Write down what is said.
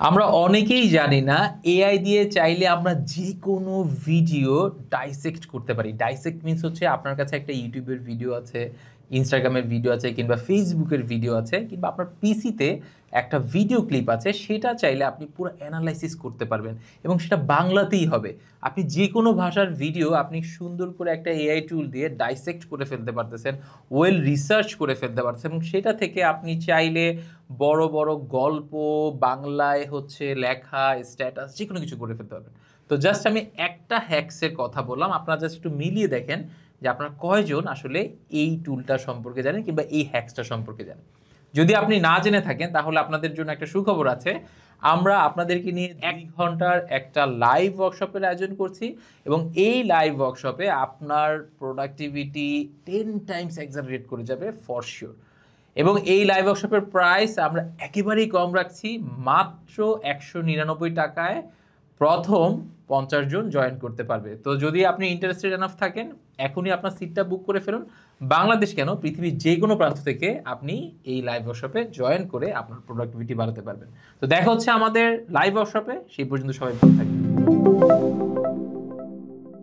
আমরা অনেকেই জানি না এআই দিয়ে চাইলে আমরা যে কোনো ভিডিও ডাইসেক্ট করতে পারি। ডাইসেক্ট মিনস হচ্ছে আপনার কাছে একটা ইউটিউবের ভিডিও আছে, ইনস্টাগ্রামের ভিডিও আছে কিংবা ফেসবুকের ভিডিও আছে কিংবা আপনার পিসিতে একটা ভিডিও ক্লিপ আছে, সেটা চাইলে আপনি পুরো অ্যানালাইসিস করতে পারবেন এবং সেটা বাংলাতেই হবে। আপনি যে কোনো ভাষার ভিডিও আপনি সুন্দর করে একটা এআই টুল দিয়ে ডাইসেক্ট করে ফেলতে পারতেছেন, ওয়েল রিসার্চ করে ফেলতে পারতেছেন এবং সেটা থেকে আপনি চাইলে বড় বড় গল্প বাংলায় হচ্ছে লেখা, স্ট্যাটাস যে কোনো কিছু করে ফেলতে পারবেন। তো জাস্ট আমি একটা হ্যাকসের কথা বললাম, আপনারা জাস্ট একটু মিলিয়ে দেখেন যে আপনারা কয়জন আসলে এই টুলটা সম্পর্কে জানেন কিংবা এই হ্যাকসটা সম্পর্কে জানেন। যদি আপনি না জেনে থাকেন তাহলে আপনাদের জন্য একটা সুখবর আছে। আমরা আপনাদেরকে নিয়ে ১ ঘন্টার একটা লাইভ ওয়ার্কশপের আয়োজন করছি এবং এই লাইভ ওয়ার্কশপে আপনার প্রোডাক্টিভিটি 10 টাইমস এক্সালারেট করে যাবে ফর শিওর। এবং এই লাইভ ওয়ার্কশপের প্রাইস আমরা একেবারেই কম রাখছি, মাত্র ১৯৯ টাকায় প্রথম ৫০ জন জয়েন করতে পারবে। তো যদি আপনি ইন্টারেস্টেড এনাফ থাকেন, এখনই আপনার সিটটা বুক করে ফেলুন। বাংলাদেশ কেন, পৃথিবীর যে কোনো প্রান্ত থেকে আপনি এই লাইভ ওয়ার্কশপে জয়েন করে আপনার প্রোডাক্টিভিটি বাড়াতে পারবেন। তো দেখা হচ্ছে আমাদের লাইভ ওয়ার্কশপে, সেই পর্যন্ত সবাই ভালো থাকবেন।